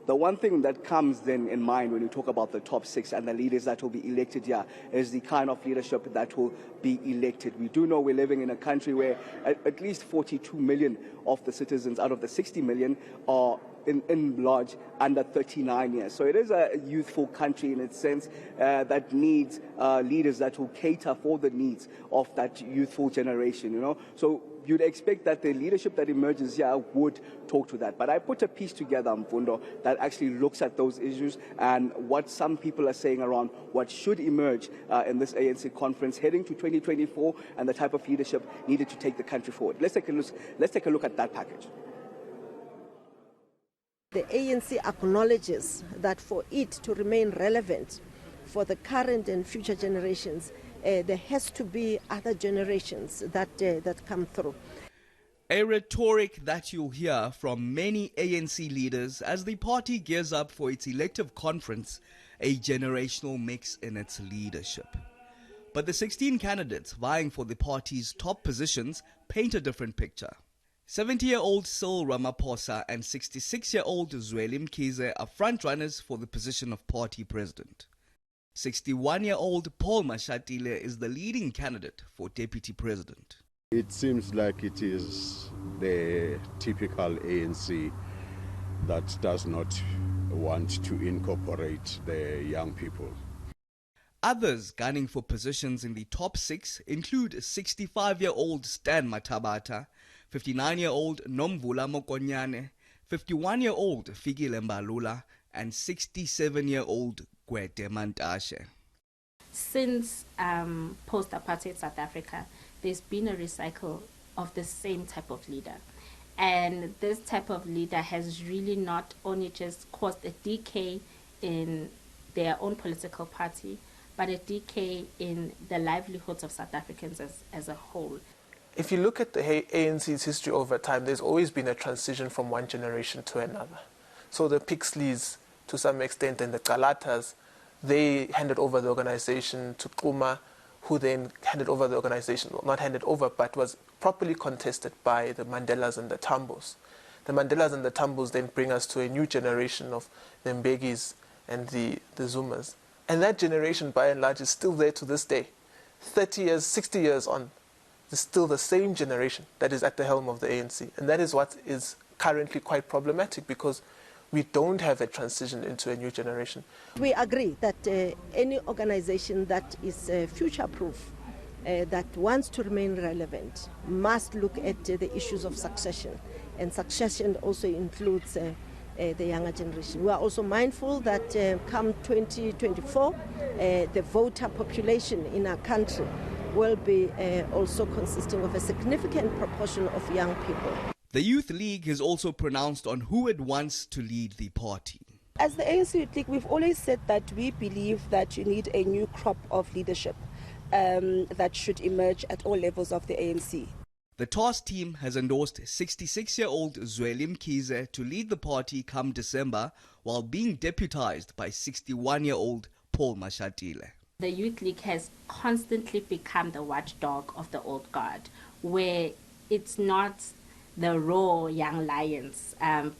The one thing that comes then in mind when you talk about the top 6 and the leaders that will be elected here is the kind of leadership that will be elected. We do know we're living in a country where at least 42 million of the citizens out of the 60 million are in large under 39 years. So it is a youthful country in its sense that needs leaders that will cater for the needs of that youthful generation, you know. So you'd expect that the leadership that emerges here would talk to that. But I put a piece together, Mfundo, that actually looks at those issues and what some people are saying around what should emerge in this ANC conference heading to 2024 and the type of leadership needed to take the country forward. Let's take a look at that package. The ANC acknowledges that for it to remain relevant for the current and future generations, there has to be other generations that come through. A rhetoric that you'll hear from many ANC leaders as the party gears up for its elective conference, a generational mix in its leadership. But the 16 candidates vying for the party's top positions paint a different picture. 70-year-old Cyril Ramaphosa and 66-year-old Aviwe Mtila are frontrunners for the position of party president. 61-year-old Paul Mashatile is the leading candidate for deputy president. It seems like it is the typical ANC that does not want to incorporate the young people. Others gunning for positions in the top 6 include 65-year-old Stan Mathabata, 59-year-old Nomvula Mokonyane, 51-year-old Fikile Mbalula, and 67-year-old Gwede Mantashe. Since post-apartheid South Africa, there's been a recycle of the same type of leader. And this type of leader has really not only just caused a decay in their own political party, but a decay in the livelihoods of South Africans as a whole. If you look at the ANC's history over time, there's always been a transition from one generation to another. So the Pixleys, to some extent, and the Galatas, they handed over the organization to Kuma, who then handed over the organization, well, not handed over, but was properly contested by the Mandelas and the Tambos. The Mandelas and the Tambos then bring us to a new generation of the Mbegis and the Zumas. And that generation, by and large, is still there to this day. 30 years, 60 years on, it's still the same generation that is at the helm of the ANC. And that is what is currently quite problematic, because we don't have a transition into a new generation. We agree that any organization that is future-proof, that wants to remain relevant, must look at the issues of succession. And succession also includes the younger generation. We are also mindful that come 2024, the voter population in our country will be also consisting of a significant proportion of young people. The Youth League has also pronounced on who it wants to lead the party. As the ANC Youth League, we've always said that we believe that you need a new crop of leadership that should emerge at all levels of the ANC. The task team has endorsed 66-year-old Aviwe Mtila to lead the party come December, while being deputized by 61-year-old Paul Mashatile. The Youth League has constantly become the watchdog of the old guard, where it's not the raw young lions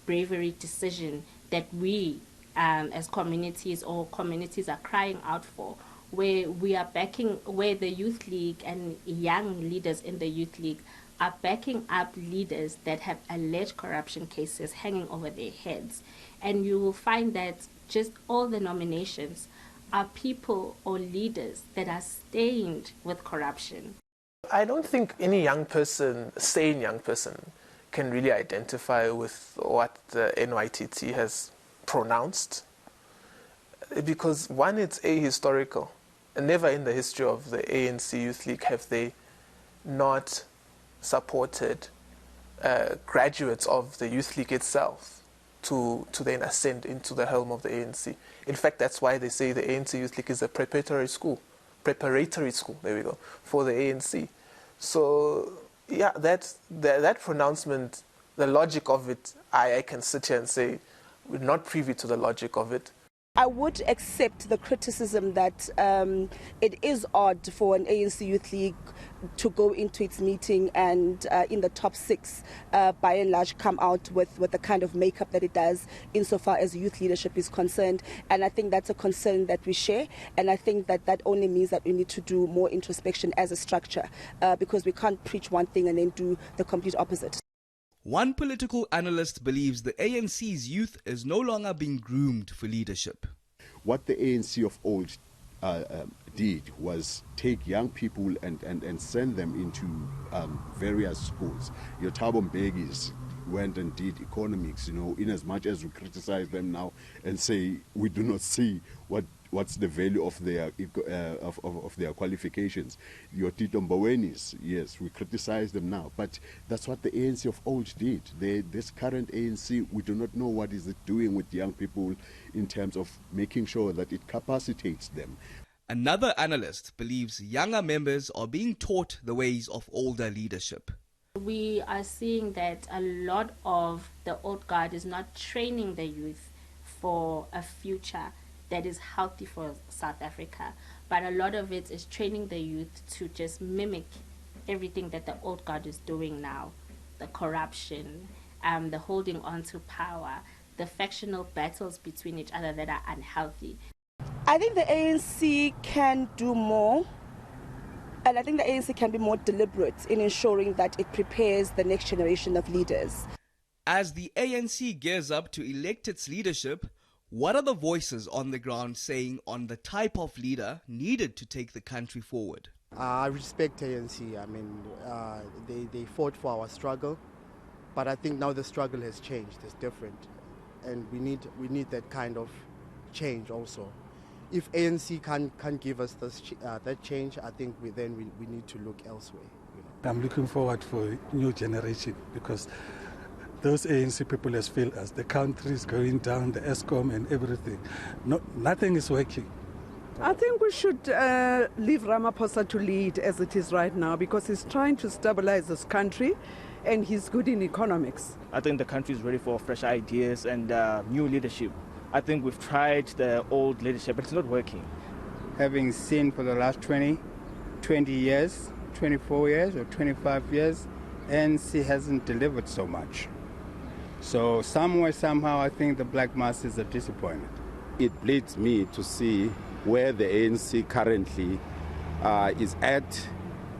bravery decision that we as communities are crying out for, where we are backing, where the Youth League and young leaders in the Youth League are backing up leaders that have alleged corruption cases hanging over their heads. And you will find that just all the nominations are people or leaders that are stained with corruption. I don't think any young person, sane young person, can really identify with what the NYTT has pronounced, because one, it's ahistorical, and never in the history of the ANC Youth League have they not supported graduates of the Youth League itself to then ascend into the helm of the ANC. In fact, that's why they say the ANC Youth League is a preparatory school, there we go, for the ANC. So yeah, that pronouncement, the logic of it, I can sit here and say we're not privy to the logic of it. I would accept the criticism that it is odd for an ANC Youth League to go into its meeting and in the top 6 by and large come out with the kind of makeup that it does insofar as youth leadership is concerned. And I think that's a concern that we share, and I think that only means that we need to do more introspection as a structure because we can't preach one thing and then do the complete opposite. One political analyst believes the ANC's youth is no longer being groomed for leadership. What the ANC of old did was take young people and send them into various schools. Your Thabo Mbekis went and did economics, in as much as we criticize them now and say we do not see what's the value of their of their qualifications. Your Tito Mbowenis, yes, we criticize them now, but that's what the ANC of old did. This current ANC, we do not know what is it doing with young people in terms of making sure that it capacitates them. Another analyst believes younger members are being taught the ways of older leadership. We are seeing that a lot of the old guard is not training the youth for a future that is healthy for South Africa, but a lot of it is training the youth to just mimic everything that the old guard is doing now. The corruption, the holding on to power, the factional battles between each other that are unhealthy. I think the ANC can do more. And I think the ANC can be more deliberate in ensuring that it prepares the next generation of leaders. As the ANC gears up to elect its leadership, what are the voices on the ground saying on the type of leader needed to take the country forward? I respect ANC. I mean, they fought for our struggle, but I think now the struggle has changed. It's different, and we need that kind of change also. If ANC can't give us that change, I think we need to look elsewhere. I'm looking forward for a new generation because those ANC people has failed us. The country is going down, the ESCOM and everything. Nothing is working. I think we should leave Ramaphosa to lead as it is right now because he's trying to stabilize this country and he's good in economics. I think the country is ready for fresh ideas and new leadership. I think we've tried the old leadership, but it's not working. Having seen for the last 20 years, 24 years or 25 years, ANC hasn't delivered so much. So somewhere, somehow, I think the black masses are disappointed. It bleeds me to see where the ANC currently is at.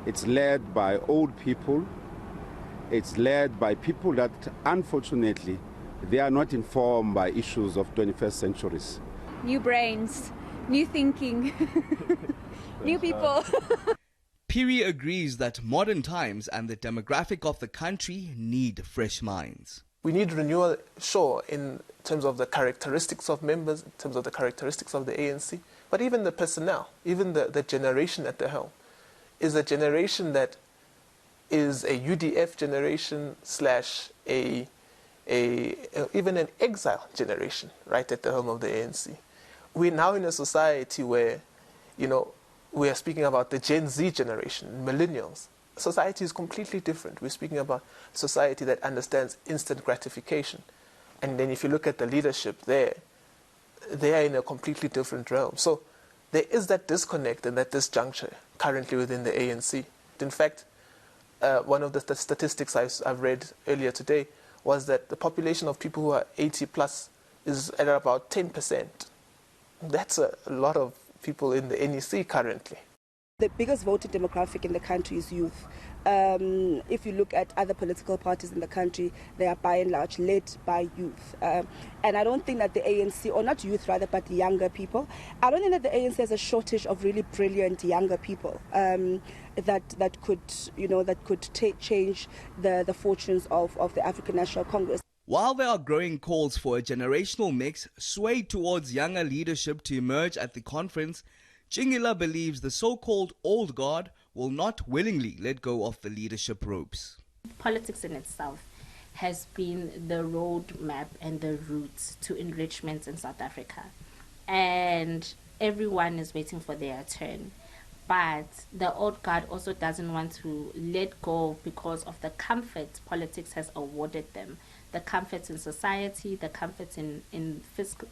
It's led by old people. It's led by people that, unfortunately, they are not informed by issues of 21st centuries. New brains, new thinking, new people. Piri agrees that modern times and the demographic of the country need fresh minds. We need renewal, sure, in terms of the characteristics of members, in terms of the characteristics of the ANC, but even the personnel, even the generation at the helm, is a generation that is a UDF generation / even an exile generation, right at the helm of the ANC. We're now in a society where, we are speaking about the Gen Z generation, millennials. Society is completely different. We're speaking about a society that understands instant gratification. And then if you look at the leadership there, they are in a completely different realm. So there is that disconnect and that disjuncture currently within the ANC. In fact, one of the statistics I've read earlier today was that the population of people who are 80 plus is at about 10%. That's a lot of people in the NEC currently. The biggest voting demographic in the country is youth. If you look at other political parties in the country, they are by and large led by youth. And I don't think that the ANC, or not youth rather, but younger people, I don't think that the ANC has a shortage of really brilliant younger people that could change the fortunes of the African National Congress. While there are growing calls for a generational mix swayed towards younger leadership to emerge at the conference, Chingila believes the so-called old guard will not willingly let go of the leadership ropes. Politics in itself has been the roadmap and the route to enrichment in South Africa. And everyone is waiting for their turn. But the old guard also doesn't want to let go because of the comfort politics has awarded them. the comforts in society, the comforts in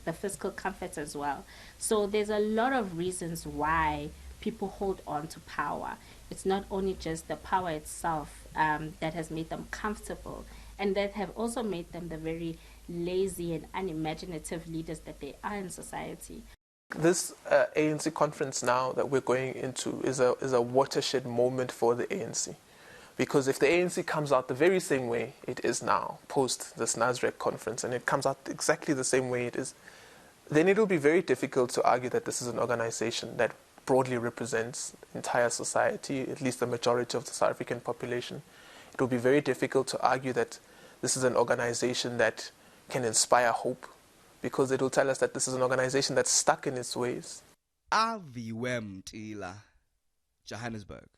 the fiscal comforts as well. So there's a lot of reasons why people hold on to power. It's not only just the power itself that has made them comfortable, and that have also made them the very lazy and unimaginative leaders that they are in society. This ANC conference now that we're going into is a watershed moment for the ANC. Because if the ANC comes out the very same way it is now, post this NASREC conference, and it comes out exactly the same way it is, then it will be very difficult to argue that this is an organization that broadly represents entire society, at least the majority of the South African population. It will be very difficult to argue that this is an organization that can inspire hope, because it will tell us that this is an organization that's stuck in its ways. Aviwe Mtila, Johannesburg.